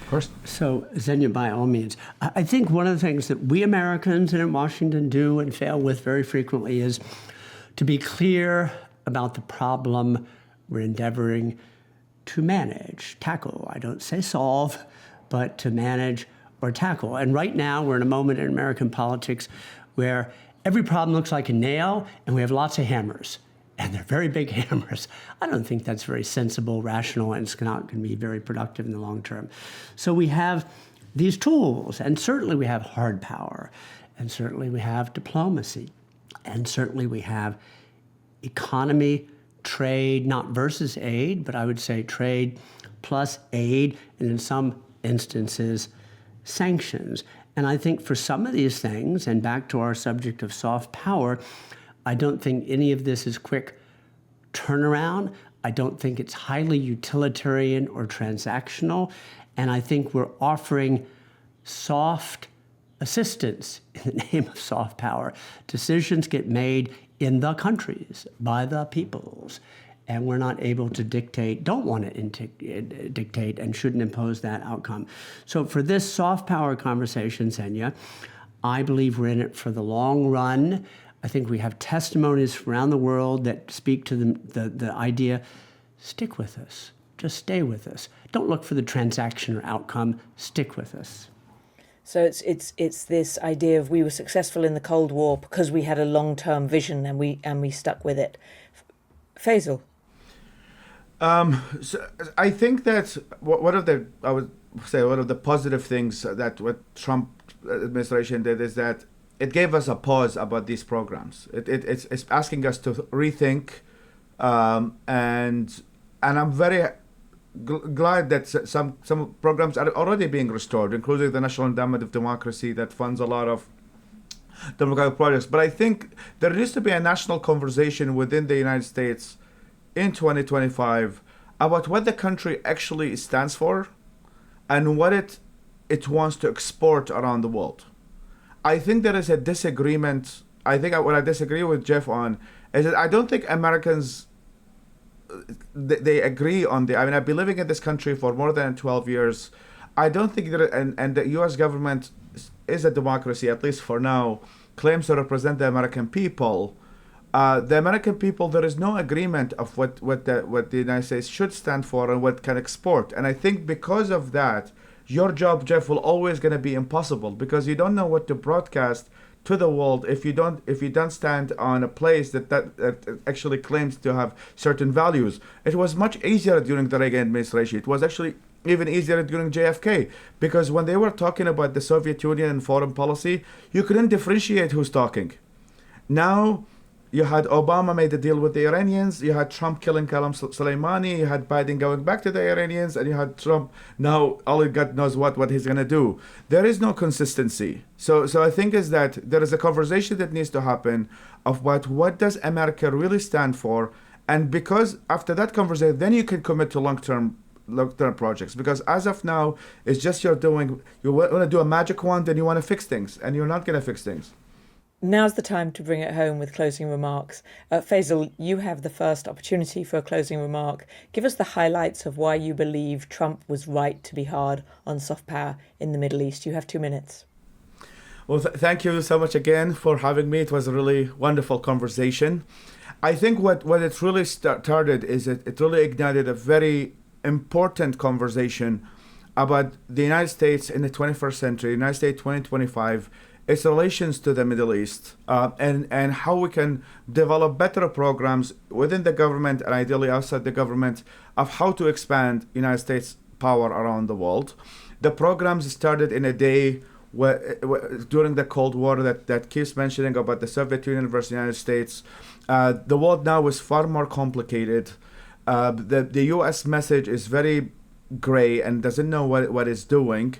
Of course.
So, Xenia, by all means, I think one of the things that we Americans and in Washington do and fail with very frequently is to be clear about the problem we're endeavoring to manage, tackle. I don't say solve, but to manage or tackle. And right now, we're in a moment in American politics where every problem looks like a nail, and we have lots of hammers. And they're very big hammers. I don't think that's very sensible, rational, and it's not going to be very productive in the long term. So we have these tools, and certainly we have hard power, and certainly we have diplomacy, and certainly we have economy, trade, not versus aid, but I would say trade plus aid, and in some instances, sanctions. And I think for some of these things, and back to our subject of soft power, I don't think any of this is quick turnaround. I don't think it's highly utilitarian or transactional. And I think we're offering soft assistance in the name of soft power. Decisions get made in the countries by the peoples, and we're not able to dictate, don't want to dictate, and shouldn't impose that outcome. So for this soft power conversation, Xenia, I believe we're in it for the long run. I think we have testimonies around the world that speak to the idea, stick with us, just stay with us. Don't look for the transaction or outcome, stick with us.
So it's this idea of we were successful in the Cold War because we had a long-term vision and we stuck with it. Faisal?
So I think that one of the positive things that what Trump administration did is that it gave us a pause about these programs. It's asking us to rethink, and I'm very glad that some programs are already being restored, including the National Endowment of Democracy that funds a lot of democratic projects. But I think there needs to be a national conversation within the United States in 2025 about what the country actually stands for and what it wants to export around the world. I think there is a disagreement. I think what I disagree with Jeff on is that I don't think Americans they agree on the. I mean, I've been living in this country for more than 12 years. I don't think that, and the U.S. government is a democracy, at least for now, claims to represent the American people. The American people, there is no agreement of what the United States should stand for and what can export. And I think because of that, your job, Jeff, will always going to be impossible because you don't know what to broadcast to the world if you don't stand on a place that actually claims to have certain values. It was much easier during the Reagan administration. It was actually even easier during JFK because when they were talking about the Soviet Union and foreign policy, you couldn't differentiate who's talking. Now, you had Obama made a deal with the Iranians, you had Trump killing Qasem Soleimani, you had Biden going back to the Iranians, and you had Trump now, all God knows what he's going to do. There is no consistency. So I think is that there is a conversation that needs to happen of what does America really stand for, and because after that conversation, then you can commit to long-term projects. Because as of now, it's just you want to do a magic wand and you want to fix things, and you're not going to fix things.
Now's the time to bring it home with closing remarks. Faisal, you have the first opportunity for a closing remark. Give us the highlights of why you believe Trump was right to be hard on soft power in the Middle East. You have 2 minutes.
Well, thank you so much again for having me. It was a really wonderful conversation. I think what it really started is it really ignited a very important conversation about the United States in the 21st century, United States 2025, its relations to the Middle East, and how we can develop better programs within the government and ideally outside the government of how to expand United States power around the world. The programs started in a day during the Cold War that keeps mentioning about the Soviet Union versus the United States. The world now is far more complicated. The U.S. message is very gray and doesn't know what it's doing.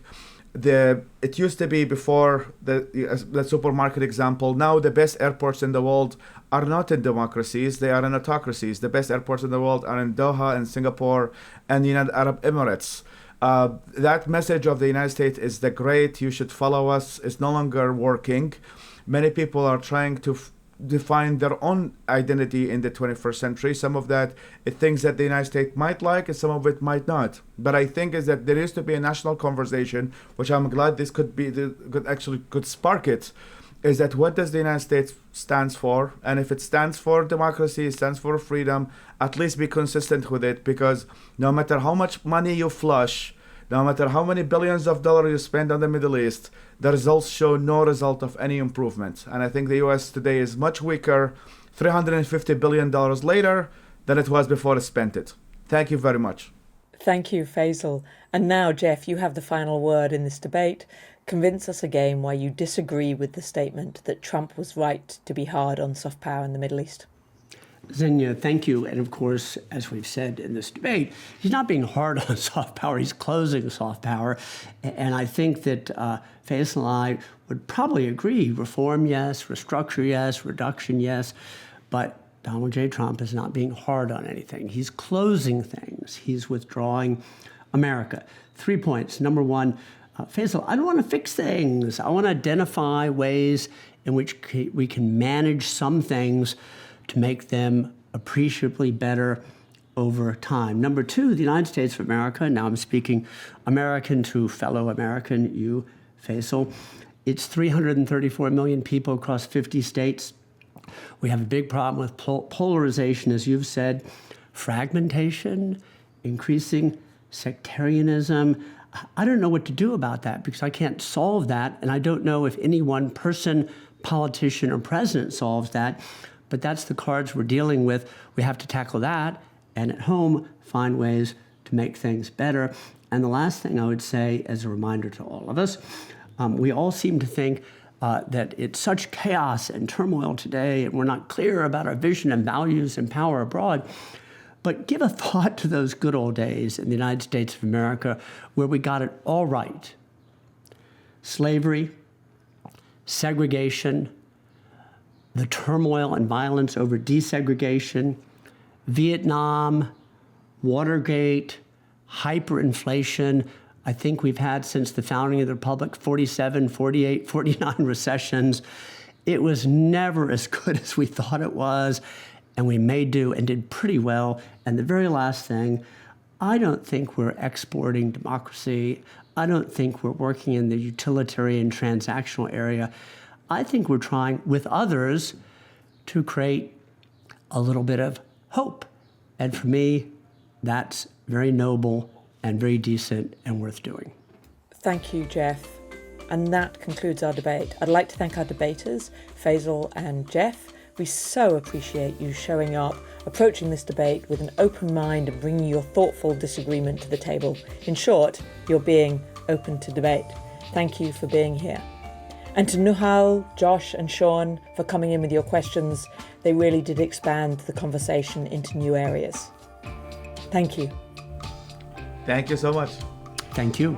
It used to be before the supermarket example. Now the best airports in the world are not in democracies, they are in autocracies. The best airports in the world are in Doha and Singapore and the United Arab Emirates. That message of the United States is the great, you should follow us, is no longer working. Many people are trying to define their own identity in the 21st century. Some of that are things that the United States might like and some of it might not. But I think is that there needs to be a national conversation, which I'm glad this could spark it, is that what does the United States stands for? And if it stands for democracy, it stands for freedom, at least be consistent with it, because no matter how much money you flush, no matter how many billions of dollars you spend on the Middle East, the results show no result of any improvement. And I think the U.S. today is much weaker, $350 billion later, than it was before it spent it. Thank you very much.
Thank you, Faisal. And now, Jeff, you have the final word in this debate. Convince us again why you disagree with the statement that Trump was right to be hard on soft power in the Middle East.
Xenia, thank you. And of course, as we've said in this debate, he's not being hard on soft power, he's closing soft power. And I think that Faisal and I would probably agree, reform, yes, restructure, yes, reduction, yes, but Donald J. Trump is not being hard on anything. He's closing things. He's withdrawing America. 3 points. Number one, Faisal, I don't want to fix things. I want to identify ways in which we can manage some things to make them appreciably better over time. Number two, the United States of America, now I'm speaking American to fellow American, you, Faisal, it's 334 million people across 50 states. We have a big problem with polarization, as you've said, fragmentation, increasing sectarianism. I don't know what to do about that because I can't solve that, and I don't know if any one person, politician, or president solves that, but that's the cards we're dealing with. We have to tackle that, and at home, find ways to make things better. And the last thing I would say, as a reminder to all of us, we all seem to think that it's such chaos and turmoil today, and we're not clear about our vision and values and power abroad. But give a thought to those good old days in the United States of America where we got it all right. Slavery, segregation, the turmoil and violence over desegregation, Vietnam, Watergate, hyperinflation. I think we've had since the founding of the Republic 47, 48, 49 recessions. It was never as good as we thought it was, and we may do and did pretty well. And the very last thing, I don't think we're exporting democracy. I don't think we're working in the utilitarian transactional area. I think we're trying with others to create a little bit of hope. And for me, that's very noble and very decent and worth doing.
Thank you, Jeff. And that concludes our debate. I'd like to thank our debaters, Faisal and Jeff. We so appreciate you showing up, approaching this debate with an open mind and bringing your thoughtful disagreement to the table. In short, you're being open to debate. Thank you for being here. And to Nahal, Josh and Shaun for coming in with your questions. They really did expand the conversation into new areas. Thank you.
Thank you so much.
Thank you.